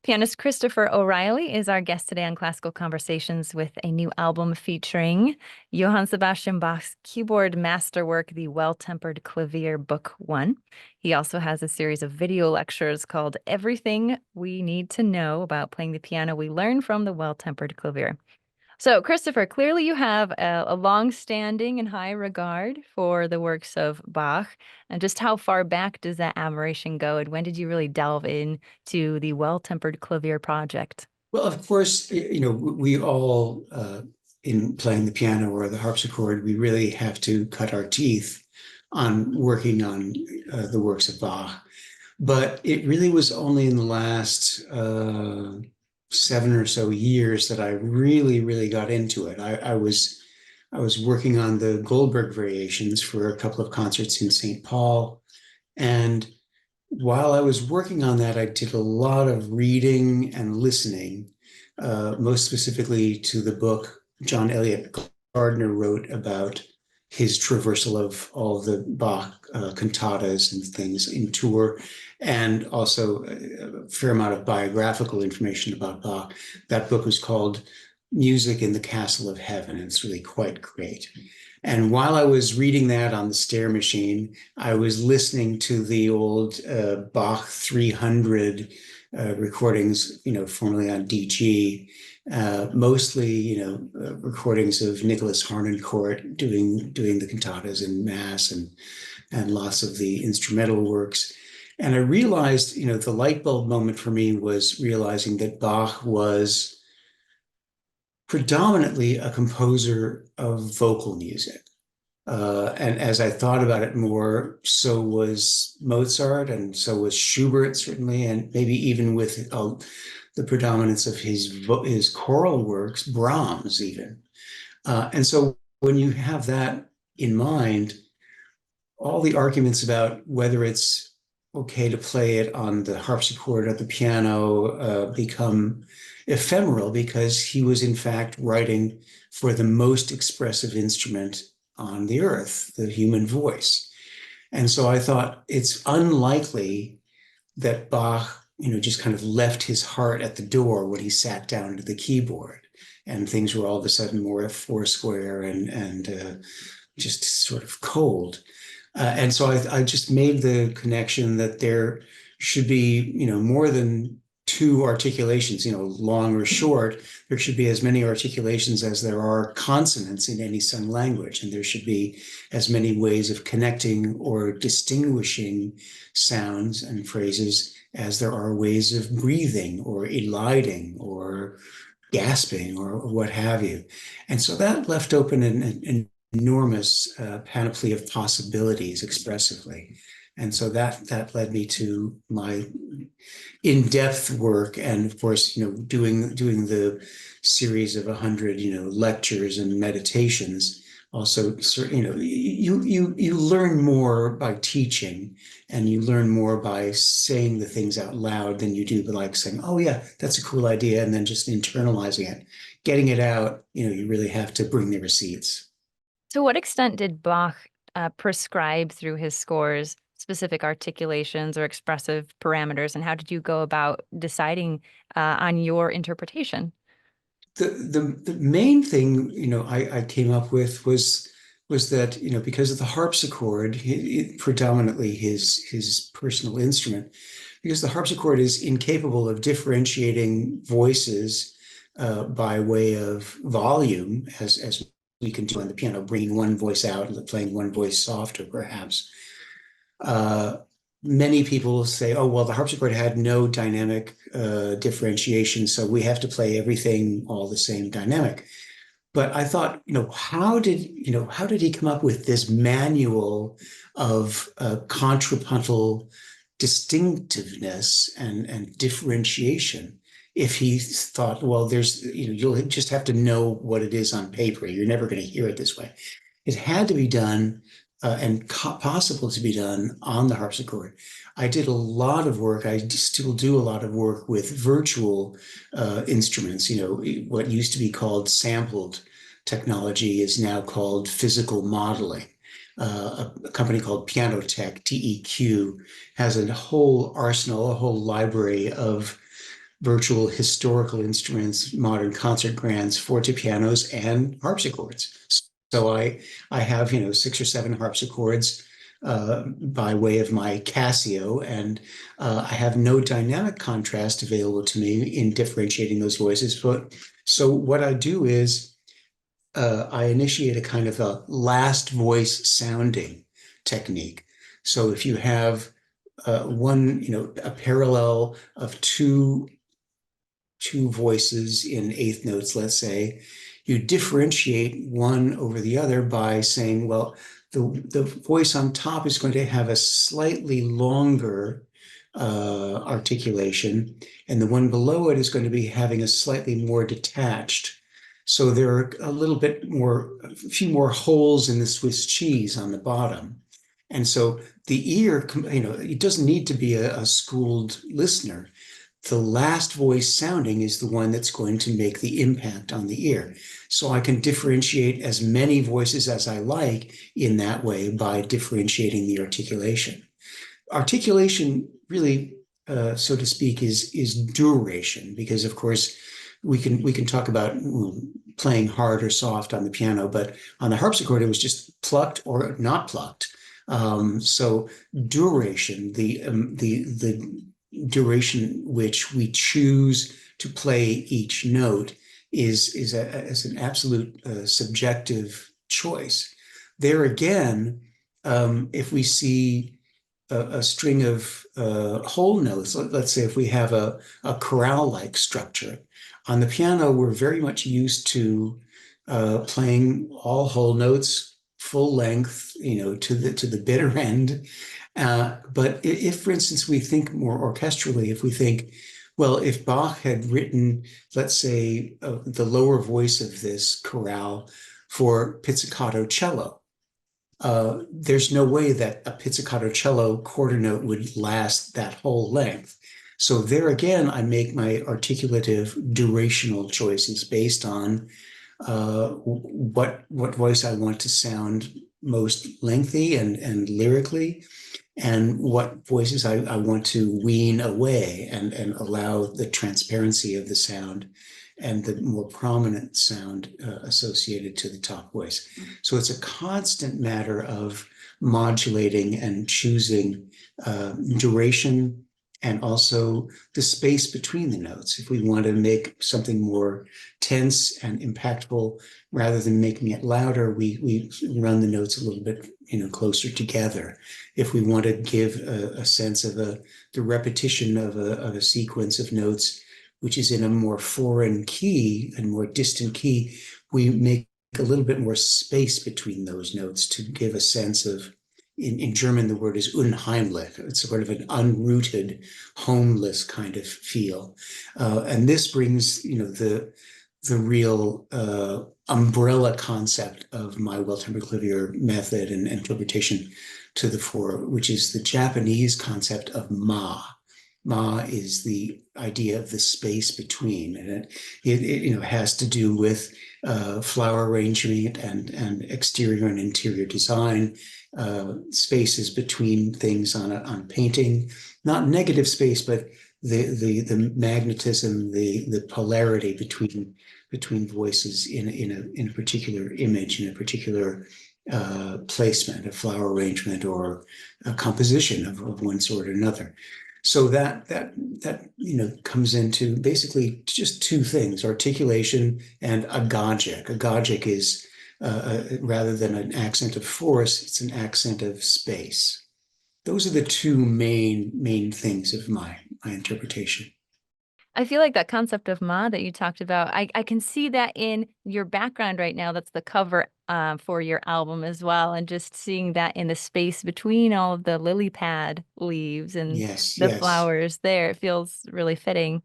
Pianist Christopher O'Riley is our guest today on Classical Conversations with a new album featuring Johann Sebastian Bach's keyboard masterwork, the Well-Tempered Clavier Book 1. He also has a series of video lectures called Everything We Need to Know About Playing the Piano We Learn from the Well-Tempered Clavier. So, Christopher, clearly you have a long-standing and high regard for the works of Bach. And just how far back does that admiration go? And when did you really delve into the Well-Tempered Clavier project? Well, of course, we all, in playing the piano or the harpsichord, we really have to cut our teeth on working on the works of Bach. But it really was only in the last 7 or so years that I really got into it. I was working on the Goldberg variations for a couple of concerts in St. Paul, and while I was working on that, I did a lot of reading and listening, most specifically to the book John Eliot Gardner wrote about his traversal of all the Bach cantatas and things in tour, and also a fair amount of biographical information about Bach. That book was called Music in the Castle of Heaven, and it's really quite great. And while I was reading that on the stair machine, I was listening to the old Bach 300 recordings, formerly on DG, mostly, recordings of Nicholas Harnoncourt doing the cantatas in Mass and lots of the instrumental works. And I realized, the light bulb moment for me was realizing that Bach was predominantly a composer of vocal music. And as I thought about it more, so was Mozart, and so was Schubert, certainly, and maybe even with the predominance of his choral works, Brahms even. And so when you have that in mind, all the arguments about whether it's okay to play it on the harpsichord or the piano become ephemeral, because he was in fact writing for the most expressive instrument on the earth, the human voice. And so I thought it's unlikely that Bach, just kind of left his heart at the door when he sat down to the keyboard, and things were all of a sudden more foursquare and just sort of cold. And so I just made the connection that there should be, more than two articulations, long or short. There should be as many articulations as there are consonants in any sung language, and there should be as many ways of connecting or distinguishing sounds and phrases as there are ways of breathing or eliding or gasping or what have you. And so that left open an enormous panoply of possibilities expressively. And so that led me to my in-depth work, and of course, doing the series of 100, lectures and meditations. Also, you learn more by teaching, and you learn more by saying the things out loud than you do by like saying, "Oh yeah, that's a cool idea," and then just internalizing it, getting it out. You really have to bring the receipts. To what extent did Bach prescribe through his scores specific articulations or expressive parameters, and how did you go about deciding on your interpretation? The main thing I came up with was that because of the harpsichord, predominantly his personal instrument, because the harpsichord is incapable of differentiating voices by way of volume, as we can do on the piano, bringing one voice out and playing one voice softer, perhaps. Many people say, "Oh, well, the harpsichord had no dynamic differentiation, so we have to play everything all the same dynamic." But I thought, how did he come up with this manual of contrapuntal distinctiveness and differentiation? If he thought, well, you'll just have to know what it is on paper. You're never going to hear it this way. It had to be done and possible to be done on the harpsichord. I did a lot of work. I still do a lot of work with virtual instruments. What used to be called sampled technology is now called physical modeling. A company called Pianotech, TEQ, has a whole arsenal, a whole library of virtual historical instruments, modern concert grands, forte pianos, and harpsichords. So I have, 6 or 7 harpsichords by way of my Casio, and I have no dynamic contrast available to me in differentiating those voices. But so what I do is I initiate a kind of a last voice sounding technique. So if you have one, a parallel of two voices in eighth notes, let's say, you differentiate one over the other by saying, well, the voice on top is going to have a slightly longer articulation, and the one below it is going to be having a slightly more detached. So there are a few more holes in the Swiss cheese on the bottom. And so the ear, it doesn't need to be a schooled listener. The last voice sounding is the one that's going to make the impact on the ear. So I can differentiate as many voices as I like in that way by differentiating the articulation. Articulation really, so to speak, is duration, because of course we can talk about playing hard or soft on the piano, but on the harpsichord it was just plucked or not plucked. So duration, the duration which we choose to play each note is an absolute subjective choice. There again, if we see a string of whole notes, let's say if we have a chorale-like structure, on the piano we're very much used to playing all whole notes, full length, to the bitter end. But if, for instance, we think more orchestrally, if we think, well, if Bach had written, let's say, the lower voice of this chorale for pizzicato cello, there's no way that a pizzicato cello quarter note would last that whole length. So there again, I make my articulative durational choices based on what voice I want to sound most lengthy and lyrically, and what voices I want to wean away and allow the transparency of the sound and the more prominent sound associated to the top voice. So it's a constant matter of modulating and choosing duration and also the space between the notes. If we want to make something more tense and impactful, rather than making it louder, we run the notes a little bit closer together. If we want to give a sense of the repetition of a sequence of notes, which is in a more foreign key and more distant key, we make a little bit more space between those notes to give a sense of, in German, the word is unheimlich. It's sort of an unrooted, homeless kind of feel. And this brings, the real umbrella concept of my well-tempered clavier method and interpretation to the fore, which is the Japanese concept of ma. Ma is the idea of the space between, and it has to do with flower arrangement and exterior and interior design, spaces between things on painting, not negative space, but the magnetism, the polarity between voices in a particular image, in a particular placement, a flower arrangement or a composition of one sort or another. So that comes into basically just two things: articulation and agogic. Agogic is rather than an accent of force, it's an accent of space. Those are the two main things of my interpretation. I feel like that concept of ma that you talked about, I can see that in your background right now. That's the cover for your album as well. And just seeing that in the space between all of the lily pad leaves and Yes, the yes. flowers there, it feels really fitting.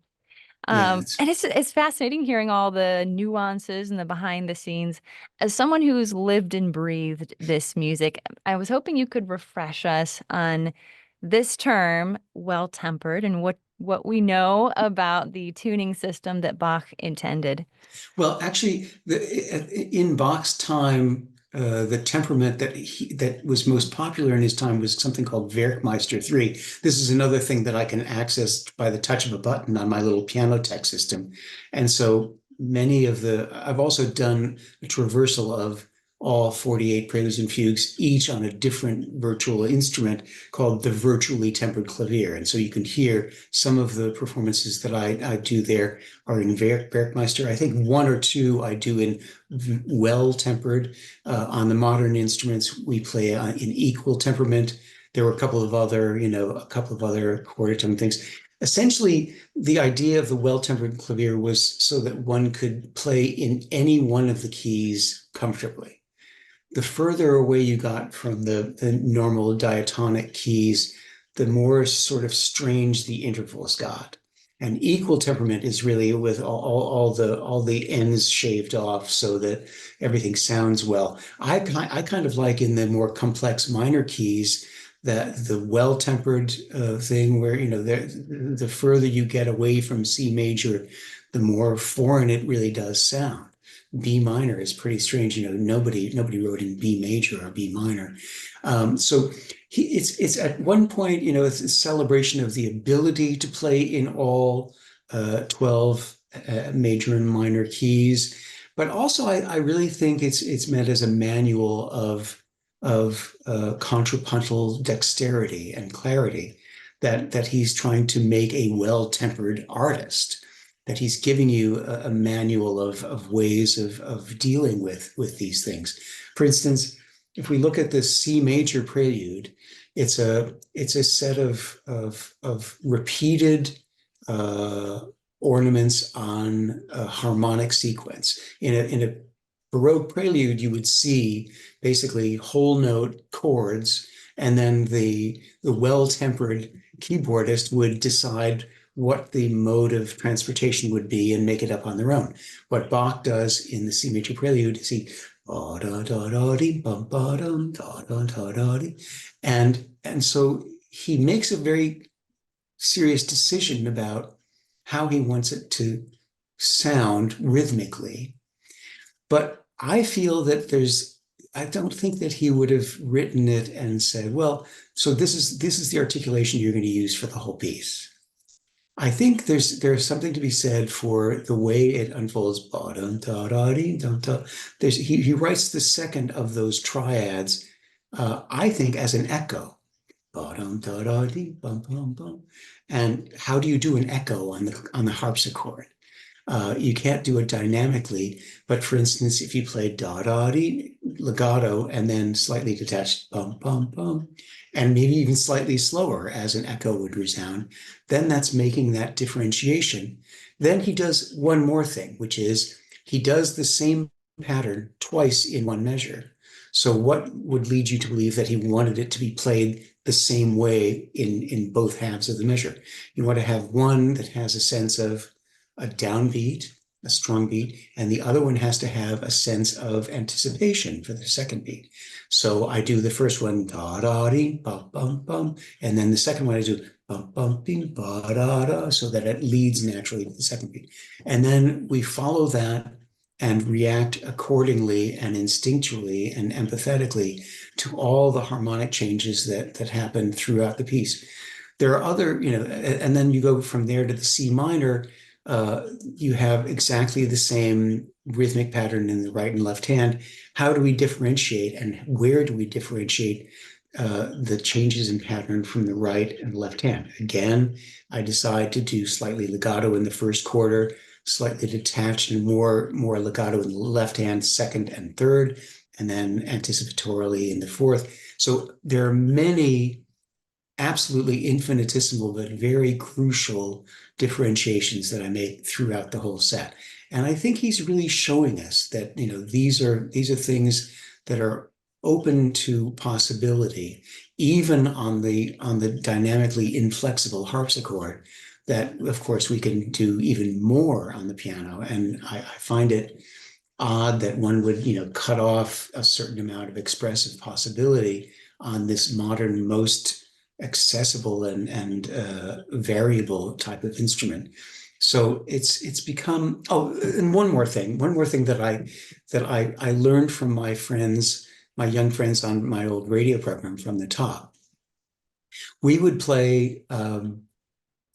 Yeah, And it's fascinating hearing all the nuances and the behind the scenes. As someone who's lived and breathed this music, I was hoping you could refresh us on this term, well-tempered, and what we know about the tuning system that Bach intended. well, actually, in Bach's time, the temperament that was most popular in his time was something called Werkmeister 3. This is another thing that I can access by the touch of a button on my little piano tech system. And so I've also done a traversal of all 48 preludes and fugues, each on a different virtual instrument called the virtually tempered clavier. And so you can hear some of the performances that I do there are in Werkmeister. I think one or two I do in well-tempered. On the modern instruments, we play in equal temperament. There were a couple of other quarter tone things. Essentially, the idea of the well-tempered clavier was so that one could play in any one of the keys comfortably. The further away you got from the normal diatonic keys, the more sort of strange the intervals got. And equal temperament is really with all the ends shaved off so that everything sounds well. I kind of like in the more complex minor keys that the well-tempered thing where, the further you get away from C major, the more foreign it really does sound. B minor is pretty strange. Nobody wrote in B major or B minor. So it's at one point, it's a celebration of the ability to play in all 12 major and minor keys. But also, I really think it's meant as a manual of contrapuntal dexterity and clarity that he's trying to make a well-tempered artist, that he's giving you a manual of ways of dealing with these things. For instance, if we look at the C major prelude, it's a set of repeated ornaments on a harmonic sequence. In a Baroque prelude, you would see basically whole note chords, and then the well-tempered keyboardist would decide what the mode of transportation would be and make it up on their own. What Bach does in the C major prelude is he and so he makes a very serious decision about how he wants it to sound rhythmically. But I feel that I don't think that he would have written it and said, well, so this is the articulation you're going to use for the whole piece. I think there's something to be said for the way it unfolds. He writes the second of those triads, I think, as an echo. And how do you do an echo on the harpsichord? You can't do it dynamically, but for instance, if you play da-da-dee, legato, and then slightly detached, bum-bum-bum, and maybe even slightly slower as an echo would resound, then that's making that differentiation. Then he does one more thing, which is he does the same pattern twice in one measure. So what would lead you to believe that he wanted it to be played the same way in both halves of the measure? You want to have one that has a sense of a downbeat, a strong beat, and the other one has to have a sense of anticipation for the second beat. So I do the first one, da da dee, bum bum bum, and then the second one I do bum bum bing ba da da, so that it leads naturally to the second beat. And then we follow that and react accordingly and instinctually and empathetically to all the harmonic changes that happen throughout the piece. There are other, and then you go from there to the C minor. You have exactly the same rhythmic pattern in the right and left hand. How do we differentiate, and where do we differentiate the changes in pattern from the right and left hand? Again, I decide to do slightly legato in the first quarter, slightly detached and more legato in the left hand, second and third, and then anticipatorily in the fourth. So there are many absolutely infinitesimal but very crucial differentiations that I make throughout the whole set. And I think he's really showing us that, these are things that are open to possibility, even on the dynamically inflexible harpsichord, that of course we can do even more on the piano. And I find it odd that one would, cut off a certain amount of expressive possibility on this modern, most accessible and variable type of instrument. So it's become, oh, and one more thing that I learned from my friends, my young friends on my old radio program from the top. We would play,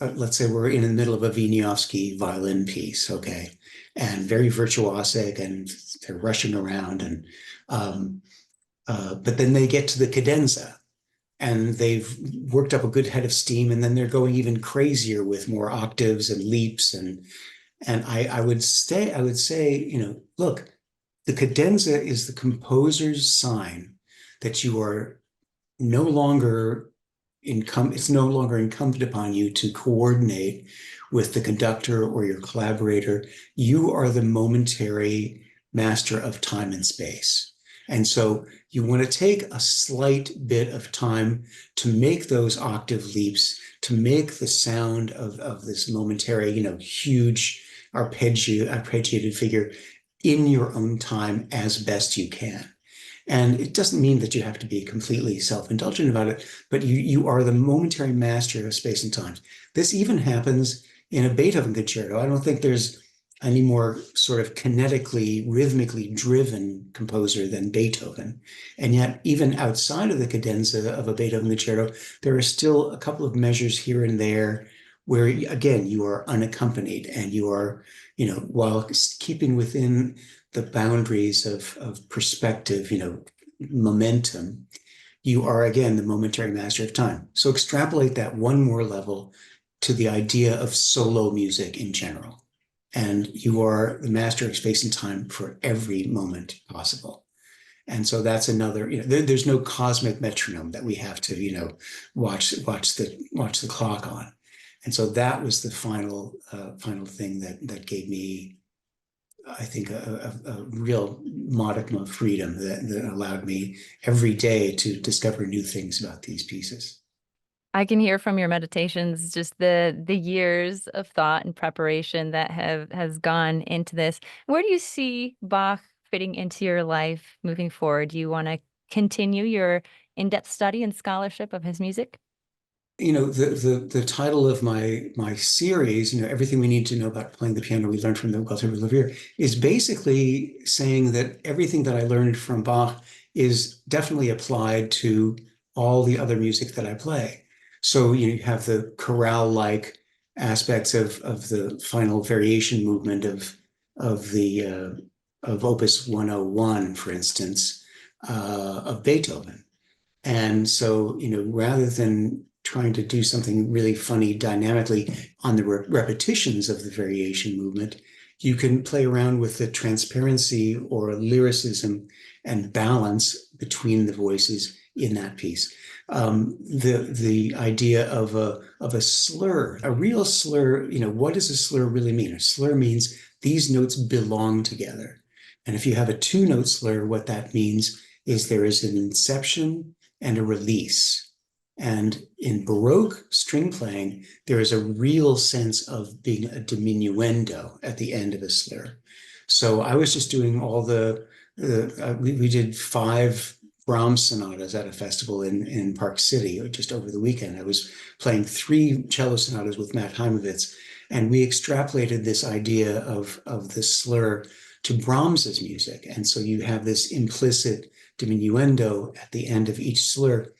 let's say we're in the middle of a Wieniawski violin piece, okay, and very virtuosic, and they're rushing around, and but then they get to the cadenza, and they've worked up a good head of steam, and then they're going even crazier with more octaves and leaps, and I would say, look, the cadenza is the composer's sign that you are no longer it's no longer incumbent upon you to coordinate with the conductor or your collaborator. You are the momentary master of time and space. And so you want to take a slight bit of time to make those octave leaps, to make the sound of this momentary, huge arpeggiated figure in your own time as best you can. And it doesn't mean that you have to be completely self-indulgent about it, but you are the momentary master of space and time. This even happens in a Beethoven concerto. I don't think there's any more sort of kinetically, rhythmically driven composer than Beethoven. And yet, even outside of the cadenza of a Beethoven concerto, there are still a couple of measures here and there where, again, you are unaccompanied and you are, while keeping within the boundaries of perspective, momentum, you are, again, the momentary master of time. So extrapolate that one more level to the idea of solo music in general. And you are the master of space and time for every moment possible. And so that's another, there's no cosmic metronome that we have to, watch the clock on. And so that was the final thing that gave me, I think, a real modicum of freedom that allowed me every day to discover new things about these pieces. I can hear from your meditations just the years of thought and preparation that has gone into this. Where do you see Bach fitting into your life moving forward? Do you want to continue your in-depth study and scholarship of his music? The title of my series, everything we need to know about playing the piano we learned from the Walter Clavier, is basically saying that everything that I learned from Bach is definitely applied to all the other music that I play. So you have the chorale-like aspects of the final variation movement of Opus 101, for instance, of Beethoven. And so, rather than trying to do something really funny dynamically on the repetitions of the variation movement, you can play around with the transparency or lyricism and balance between the voices in that piece. The idea of a slur, a real slur, what does a slur really mean? A slur means these notes belong together. And if you have a two-note slur, what that means is there is an inception and a release. And in Baroque string playing, there is a real sense of being a diminuendo at the end of a slur. So I was just doing all we did 5 Brahms sonatas at a festival in Park City just over the weekend. I was playing 3 cello sonatas with Matt Heimovitz, and we extrapolated this idea of the slur to Brahms's music. And so you have this implicit diminuendo at the end of each slur.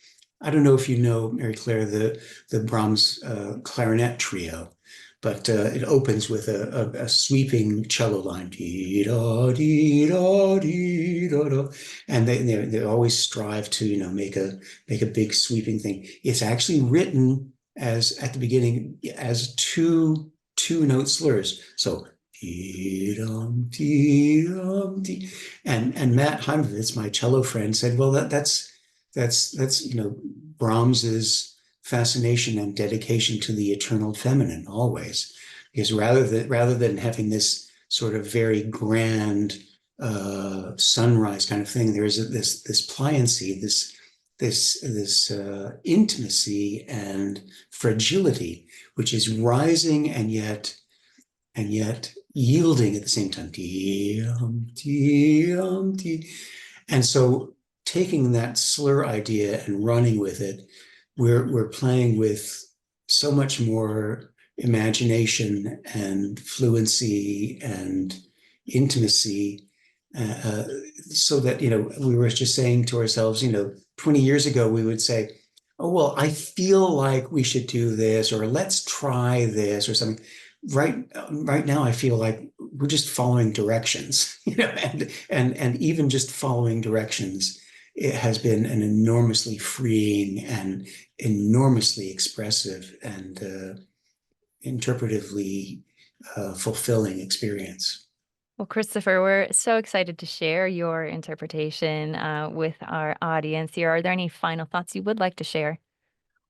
I don't know if you know, Mary Claire, the Brahms clarinet trio, but it opens with a sweeping cello line, dee-da, dee-da, dee-da-da, and they always strive to make a big sweeping thing. It's actually written as at the beginning as two-note slurs. So dee-dum, dee-dum, dee. And Matt Heimovitz, my cello friend, said, well, that's Brahms's fascination and dedication to the eternal feminine always, because rather than having this sort of very grand sunrise kind of thing, there is this pliancy, this intimacy and fragility, which is rising and yet yielding at the same time. And so taking that slur idea and running with it, we're playing with so much more imagination and fluency and intimacy, uh, so that, we were just saying to ourselves, 20 years ago, we would say, oh, well, I feel like we should do this, or let's try this or something. Right now, I feel like we're just following directions, and even just following directions, it has been an enormously freeing and enormously expressive and interpretively fulfilling experience. Well, Christopher, we're so excited to share your interpretation with our audience here. Are there any final thoughts you would like to share?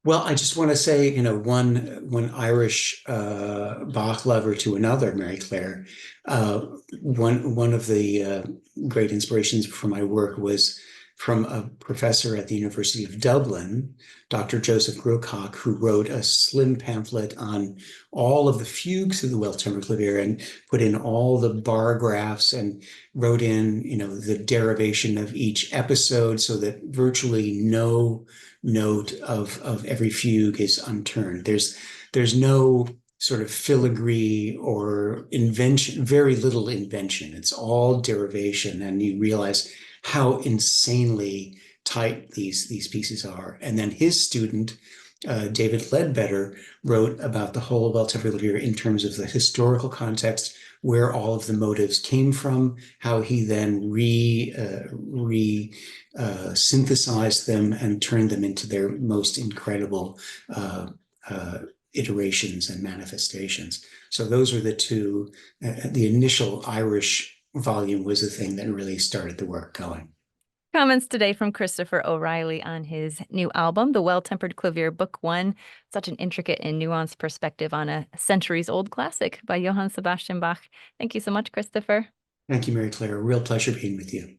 Well, I just want to say, one Irish Bach lover to another, Mary Claire. One of the great inspirations for my work was from a professor at the University of Dublin, Dr. Joseph Grocott, who wrote a slim pamphlet on all of the fugues of the Well-Tempered Clavier and put in all the bar graphs and wrote in, the derivation of each episode so that virtually no note of every fugue is unturned. There's no sort of filigree or invention, very little invention. It's all derivation, and you realize how insanely tight these pieces are. And then his student, David Ledbetter, wrote about the whole Well-Tempered Clavier in terms of the historical context, where all of the motives came from, how he then synthesized them and turned them into their most incredible iterations and manifestations. So those were the two. The initial Irish volume was the thing that really started the work going. Comments today from Christopher O'Riley on his new album, The Well-Tempered Clavier, Book 1. Such an intricate and nuanced perspective on a centuries-old classic by Johann Sebastian Bach. Thank you so much, Christopher. Thank you, Mary Claire. A real pleasure being with you.